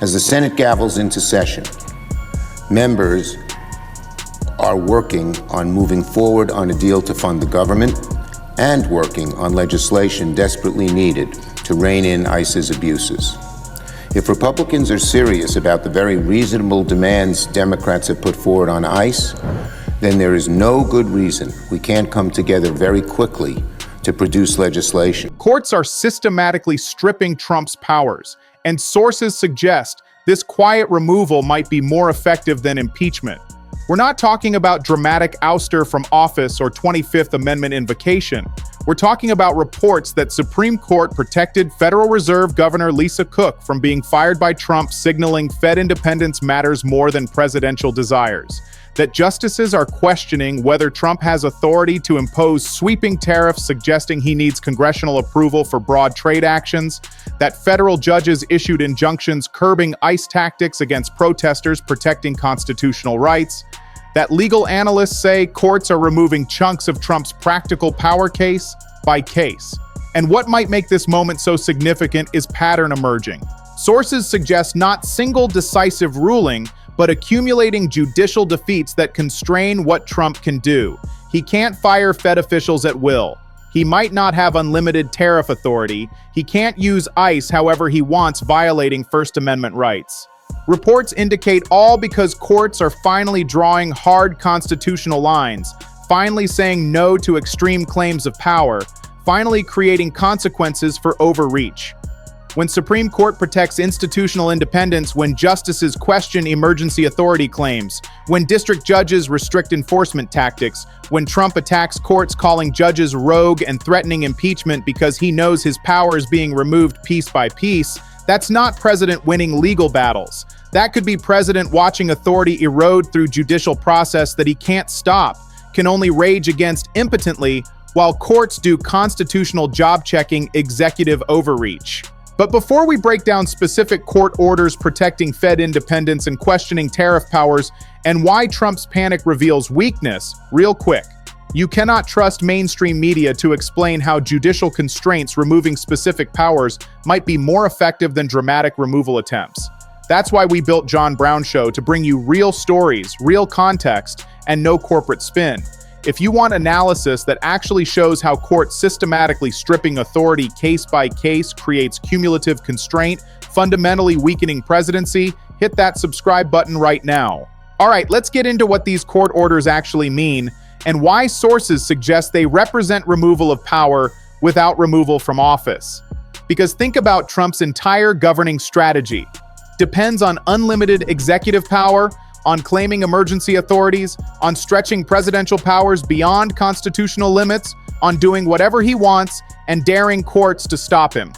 As the Senate gavels into session, members are working on moving forward on a deal to fund the government and working on legislation desperately needed to rein in ICE's abuses. If Republicans are serious about the very reasonable demands Democrats have put forward on ICE, then there is no good reason we can't come together very quickly to produce legislation. Courts are systematically stripping Trump's powers, and sources suggest this quiet removal might be more effective than impeachment. We're not talking about dramatic ouster from office or 25th Amendment invocation. We're talking about reports that Supreme Court protected Federal Reserve Governor Lisa Cook from being fired by Trump, signaling Fed independence matters more than presidential desires. That justices are questioning whether Trump has authority to impose sweeping tariffs, suggesting he needs congressional approval for broad trade actions. That federal judges issued injunctions curbing ICE tactics against protesters, protecting constitutional rights. That legal analysts say courts are removing chunks of Trump's practical power case by case. And what might make this moment so significant is pattern emerging. Sources suggest not single decisive ruling, but accumulating judicial defeats that constrain what Trump can do. He can't fire Fed officials at will. He might not have unlimited tariff authority. He can't use ICE however he wants, violating First Amendment rights. Reports indicate all because courts are finally drawing hard constitutional lines, finally saying no to extreme claims of power, finally creating consequences for overreach. When Supreme Court protects institutional independence, when justices question emergency authority claims, when district judges restrict enforcement tactics, when Trump attacks courts calling judges rogue and threatening impeachment because he knows his power is being removed piece by piece, that's not president winning legal battles. That could be president watching authority erode through judicial process that he can't stop, can only rage against impotently, while courts do constitutional job-checking executive overreach. But before we break down specific court orders protecting Fed independence and questioning tariff powers, and why Trump's panic reveals weakness, real quick, you cannot trust mainstream media to explain how judicial constraints removing specific powers might be more effective than dramatic removal attempts. That's why we built John Brown Show, to bring you real stories, real context, and no corporate spin. If you want analysis that actually shows how courts systematically stripping authority case by case creates cumulative constraint, fundamentally weakening presidency, hit that subscribe button right now. All right, let's get into what these court orders actually mean and why sources suggest they represent removal of power without removal from office. Because think about Trump's entire governing strategy. Depends on unlimited executive power, on claiming emergency authorities, on stretching presidential powers beyond constitutional limits, on doing whatever he wants, and daring courts to stop him.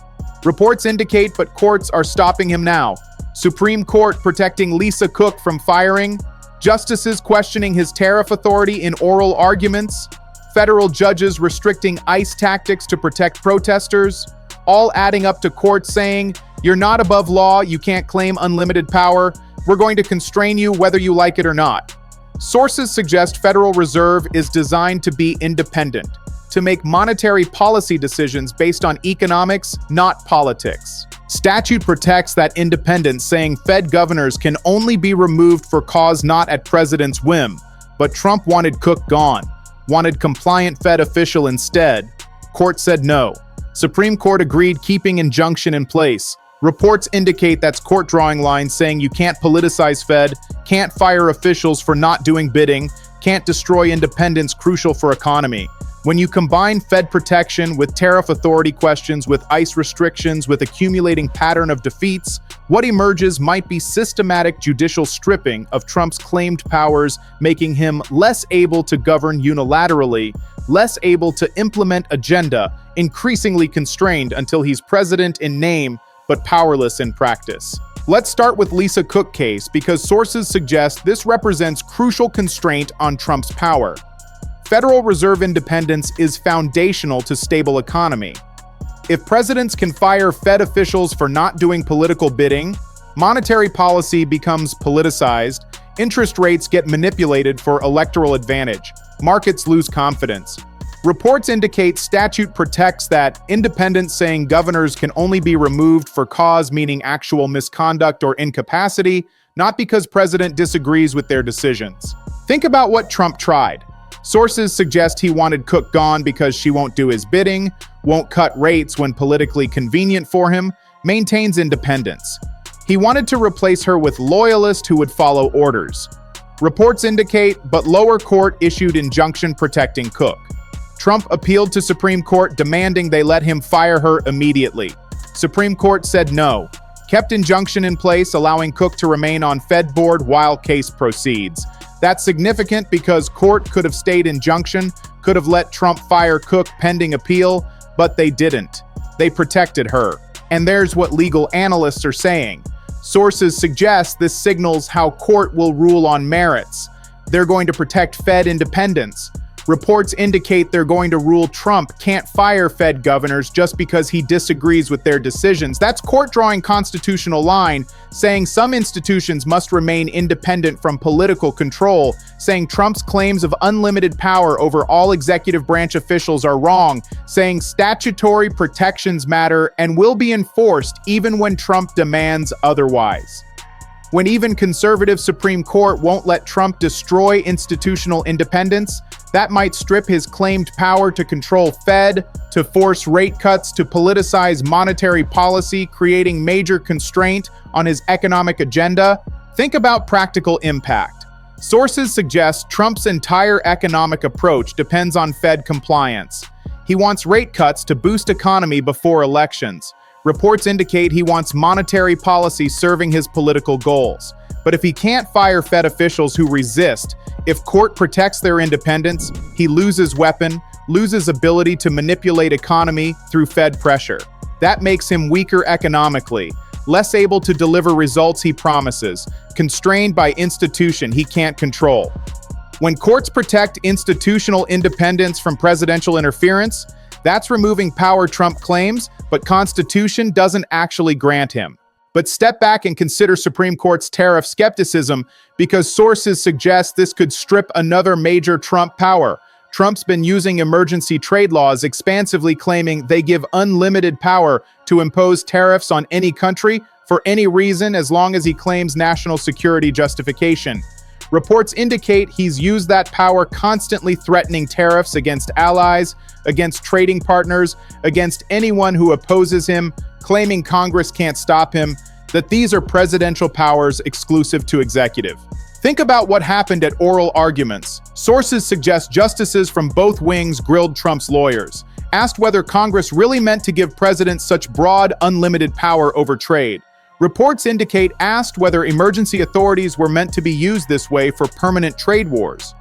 Reports indicate, but courts are stopping him now. Supreme Court protecting Lisa Cook from firing, justices questioning his tariff authority in oral arguments, federal judges restricting ICE tactics to protect protesters, all adding up to courts saying, "You're not above law, you can't claim unlimited power, we're going to constrain you whether you like it or not." Sources suggest Federal Reserve is designed to be independent, to make monetary policy decisions based on economics, not politics. Statute protects that independence, saying Fed governors can only be removed for cause not at president's whim. But Trump wanted Cook gone, wanted compliant Fed official instead. Court said no. Supreme Court agreed, keeping injunction in place. Reports indicate that's court drawing lines, saying you can't politicize Fed, can't fire officials for not doing bidding, can't destroy independence crucial for economy. When you combine Fed protection with tariff authority questions, with ICE restrictions, with accumulating pattern of defeats, what emerges might be systematic judicial stripping of Trump's claimed powers, making him less able to govern unilaterally, less able to implement agenda, increasingly constrained until he's president in name, but powerless in practice. Let's start with Lisa Cook case, because sources suggest this represents crucial constraint on Trump's power. Federal Reserve independence is foundational to stable economy. If presidents can fire Fed officials for not doing political bidding, monetary policy becomes politicized, interest rates get manipulated for electoral advantage, markets lose confidence. Reports indicate statute protects that independence, saying governors can only be removed for cause, meaning actual misconduct or incapacity, not because president disagrees with their decisions. Think about what Trump tried. Sources suggest he wanted Cook gone because she won't do his bidding, won't cut rates when politically convenient for him, maintains independence. He wanted to replace her with loyalists who would follow orders. Reports indicate, but lower court issued injunction protecting Cook. Trump appealed to Supreme Court demanding they let him fire her immediately. Supreme Court said no, kept injunction in place allowing Cook to remain on Fed board while case proceeds. That's significant because court could have stayed injunction, could have let Trump fire Cook pending appeal, but they didn't. They protected her. And there's what legal analysts are saying. Sources suggest this signals how court will rule on merits. They're going to protect Fed independence. Reports indicate they're going to rule Trump can't fire Fed governors just because he disagrees with their decisions. That's court drawing constitutional line, saying some institutions must remain independent from political control, saying Trump's claims of unlimited power over all executive branch officials are wrong, saying statutory protections matter and will be enforced even when Trump demands otherwise. When even conservative Supreme Court won't let Trump destroy institutional independence, that might strip his claimed power to control Fed, to force rate cuts, to politicize monetary policy, creating major constraint on his economic agenda. Think about practical impact. Sources suggest Trump's entire economic approach depends on Fed compliance. He wants rate cuts to boost economy before elections. Reports indicate he wants monetary policy serving his political goals. But if he can't fire Fed officials who resist, if court protects their independence, he loses weapon, loses ability to manipulate economy through Fed pressure. That makes him weaker economically, less able to deliver results he promises, constrained by institution he can't control. When courts protect institutional independence from presidential interference, that's removing power Trump claims, but Constitution doesn't actually grant him. But step back and consider Supreme Court's tariff skepticism, because sources suggest this could strip another major Trump power. Trump's been using emergency trade laws expansively, claiming they give unlimited power to impose tariffs on any country for any reason as long as he claims national security justification. Reports indicate he's used that power, constantly threatening tariffs against allies, against trading partners, against anyone who opposes him, claiming Congress can't stop him, that these are presidential powers exclusive to executive. Think about what happened at oral arguments. Sources suggest justices from both wings grilled Trump's lawyers, asked whether Congress really meant to give presidents such broad, unlimited power over trade. Reports indicate asked whether emergency authorities were meant to be used this way for permanent trade wars.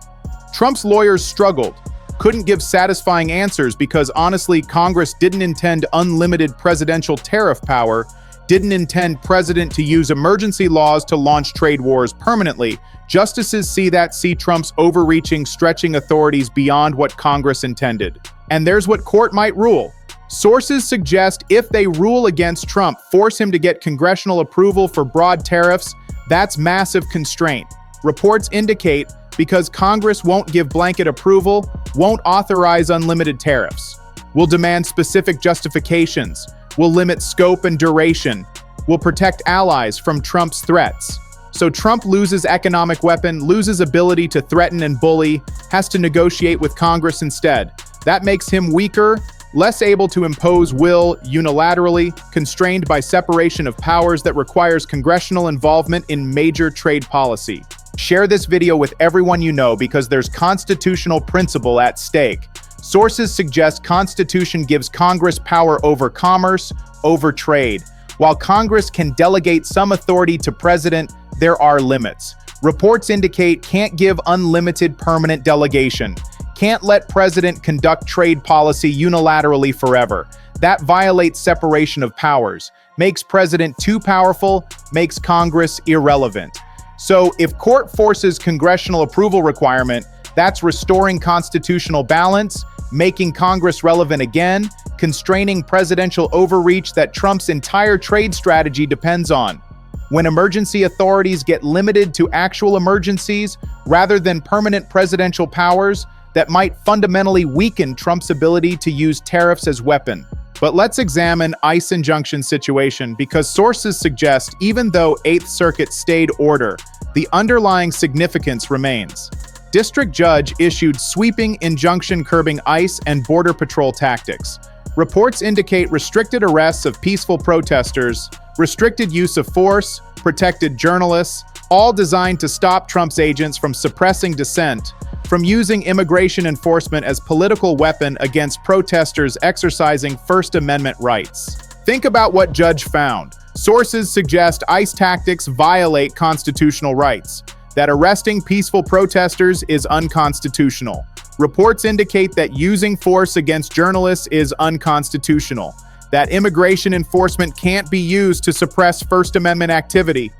Trump's lawyers struggled, couldn't give satisfying answers because honestly, Congress didn't intend unlimited presidential tariff power, didn't intend president to use emergency laws to launch trade wars permanently. Justices see Trump's overreaching, stretching authorities beyond what Congress intended. And there's what court might rule. Sources suggest if they rule against Trump, force him to get congressional approval for broad tariffs, that's massive constraint. Reports indicate because Congress won't give blanket approval, won't authorize unlimited tariffs, will demand specific justifications, will limit scope and duration, will protect allies from Trump's threats. So Trump loses economic weapon, loses ability to threaten and bully, has to negotiate with Congress instead. That makes him weaker, less able to impose will unilaterally, constrained by separation of powers that requires congressional involvement in major trade policy. Share this video with everyone you know because there's constitutional principle at stake. Sources suggest Constitution gives Congress power over commerce, over trade. While Congress can delegate some authority to president, there are limits. Reports indicate can't give unlimited permanent delegation. Can't let president conduct trade policy unilaterally forever. That violates separation of powers, makes president too powerful, makes Congress irrelevant. So if court forces congressional approval requirement, that's restoring constitutional balance, making Congress relevant again, constraining presidential overreach that Trump's entire trade strategy depends on. When emergency authorities get limited to actual emergencies rather than permanent presidential powers, that might fundamentally weaken Trump's ability to use tariffs as weapon. But let's examine ICE injunction situation, because sources suggest even though Eighth Circuit stayed order, the underlying significance remains. District Judge issued sweeping injunction curbing ICE and Border Patrol tactics. Reports indicate restricted arrests of peaceful protesters, restricted use of force, protected journalists, all designed to stop Trump's agents from suppressing dissent, from using immigration enforcement as political weapon against protesters exercising First Amendment rights. Think about what Judge found. Sources suggest ICE tactics violate constitutional rights, that arresting peaceful protesters is unconstitutional. Reports indicate that using force against journalists is unconstitutional, that immigration enforcement can't be used to suppress First Amendment activity.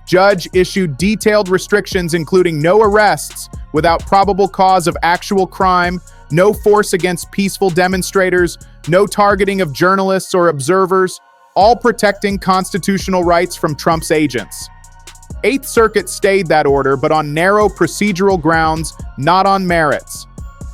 Judge issued detailed restrictions including no arrests without probable cause of actual crime, no force against peaceful demonstrators, no targeting of journalists or observers, all protecting constitutional rights from Trump's agents. Eighth Circuit stayed that order, but on narrow procedural grounds, not on merits.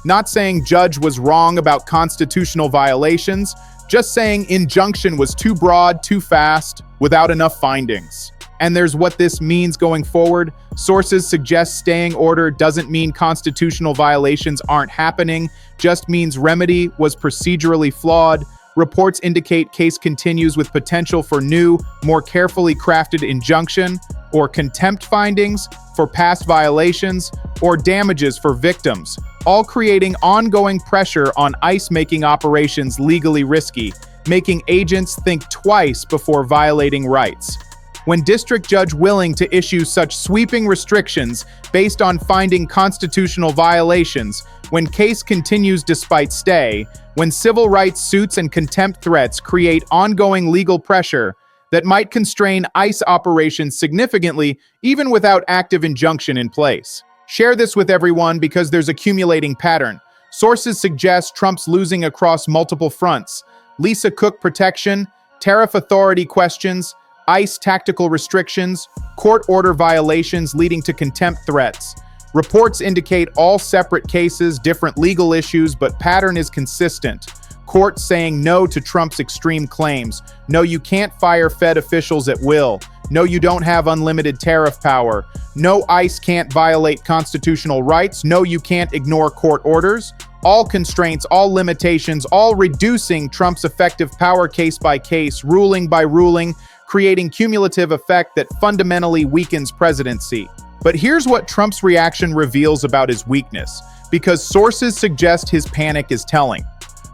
Not saying Judge was wrong about constitutional violations, just saying injunction was too broad, too fast, without enough findings. And there's what this means going forward. Sources suggest staying order doesn't mean constitutional violations aren't happening, just means remedy was procedurally flawed. Reports indicate case continues with potential for new, more carefully crafted injunction or contempt findings for past violations or damages for victims, all creating ongoing pressure on ICE, making operations legally risky, making agents think twice before violating rights. When District Judge willing to issue such sweeping restrictions based on finding constitutional violations, when case continues despite stay, when civil rights suits and contempt threats create ongoing legal pressure that might constrain ICE operations significantly even without active injunction in place. Share this with everyone because there's accumulating pattern. Sources suggest Trump's losing across multiple fronts: Lisa Cook protection, tariff authority questions, ICE tactical restrictions, court order violations leading to contempt threats. Reports indicate all separate cases, different legal issues, but pattern is consistent. Courts saying no to Trump's extreme claims. No, you can't fire Fed officials at will. No, you don't have unlimited tariff power. No, ICE can't violate constitutional rights. No, you can't ignore court orders. All constraints, all limitations, all reducing Trump's effective power case by case, ruling by ruling, creating cumulative effect that fundamentally weakens presidency. But here's what Trump's reaction reveals about his weakness, because sources suggest his panic is telling.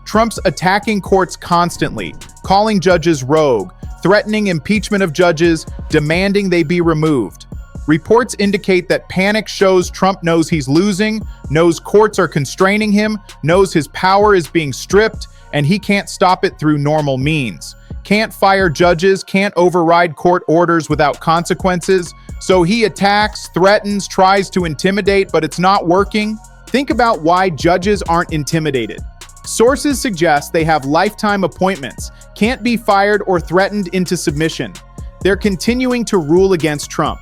Trump's attacking courts constantly, calling judges rogue, threatening impeachment of judges, demanding they be removed. Reports indicate that panic shows Trump knows he's losing, knows courts are constraining him, knows his power is being stripped, and he can't stop it through normal means. Can't fire judges, can't override court orders without consequences, so he attacks, threatens, tries to intimidate, but it's not working. Think about why judges aren't intimidated. Sources suggest they have lifetime appointments, can't be fired or threatened into submission. They're continuing to rule against Trump.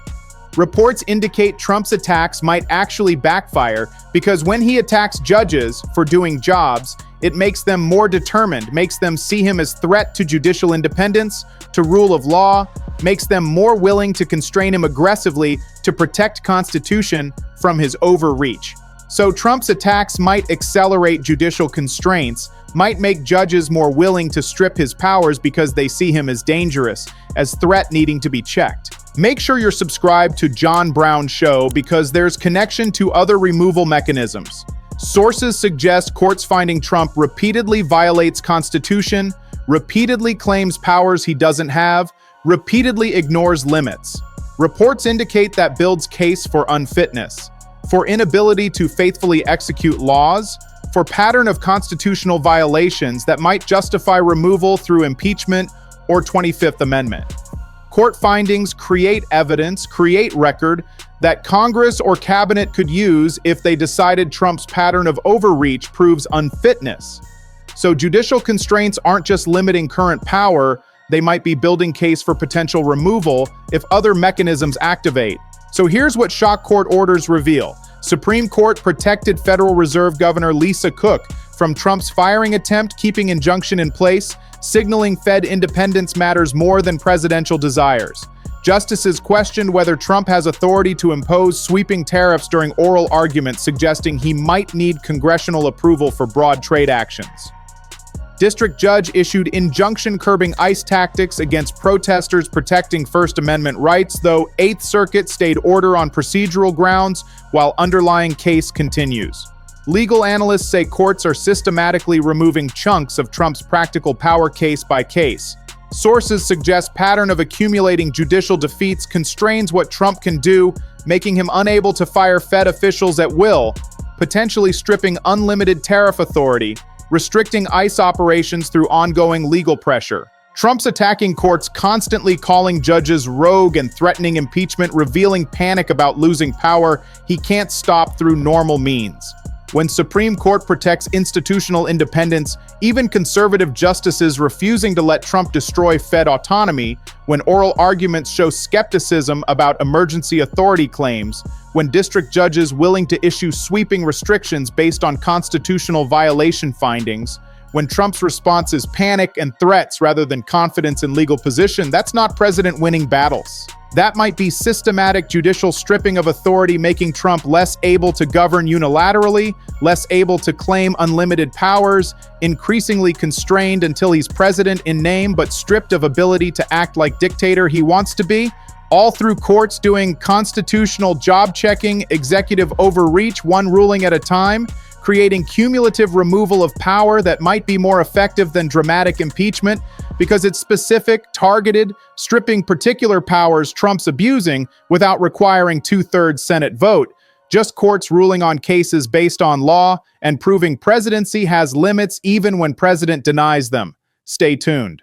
Reports indicate Trump's attacks might actually backfire because when he attacks judges for doing jobs, it makes them more determined, makes them see him as threat to judicial independence, to rule of law, makes them more willing to constrain him aggressively to protect Constitution from his overreach. So Trump's attacks might accelerate judicial constraints, might make judges more willing to strip his powers because they see him as dangerous, as threat needing to be checked. Make sure you're subscribed to John Brown Show because there's connection to other removal mechanisms. Sources suggest courts finding Trump repeatedly violates Constitution, repeatedly claims powers he doesn't have, repeatedly ignores limits. Reports indicate that builds case for unfitness, for inability to faithfully execute laws, for pattern of constitutional violations that might justify removal through impeachment or 25th Amendment. Court findings create evidence, create record that Congress or cabinet could use if they decided Trump's pattern of overreach proves unfitness. So judicial constraints aren't just limiting current power, they might be building case for potential removal if other mechanisms activate. So here's what shock court orders reveal. Supreme Court protected Federal Reserve Governor Lisa Cook from Trump's firing attempt, keeping injunction in place, signaling Fed independence matters more than presidential desires. Justices questioned whether Trump has authority to impose sweeping tariffs during oral arguments, suggesting he might need congressional approval for broad trade actions. District judge issued injunction curbing ICE tactics against protesters protecting First Amendment rights, though Eighth Circuit stayed order on procedural grounds while underlying case continues. Legal analysts say courts are systematically removing chunks of Trump's practical power case by case. Sources suggest pattern of accumulating judicial defeats constrains what Trump can do, making him unable to fire Fed officials at will, potentially stripping unlimited tariff authority, restricting ICE operations through ongoing legal pressure. Trump's attacking courts, constantly calling judges rogue and threatening impeachment, revealing panic about losing power he can't stop through normal means. When Supreme Court protects institutional independence, even conservative justices refusing to let Trump destroy Fed autonomy, when oral arguments show skepticism about emergency authority claims, when district judges willing to issue sweeping restrictions based on constitutional violation findings, when Trump's response is panic and threats rather than confidence in legal position, that's not president winning battles. That might be systematic judicial stripping of authority, making Trump less able to govern unilaterally, less able to claim unlimited powers, increasingly constrained until he's president in name but stripped of ability to act like dictator he wants to be, all through courts doing constitutional job checking, executive overreach, one ruling at a time, creating cumulative removal of power that might be more effective than dramatic impeachment because it's specific, targeted, stripping particular powers Trump's abusing without requiring two-thirds Senate vote, just courts ruling on cases based on law and proving presidency has limits even when president denies them. Stay tuned.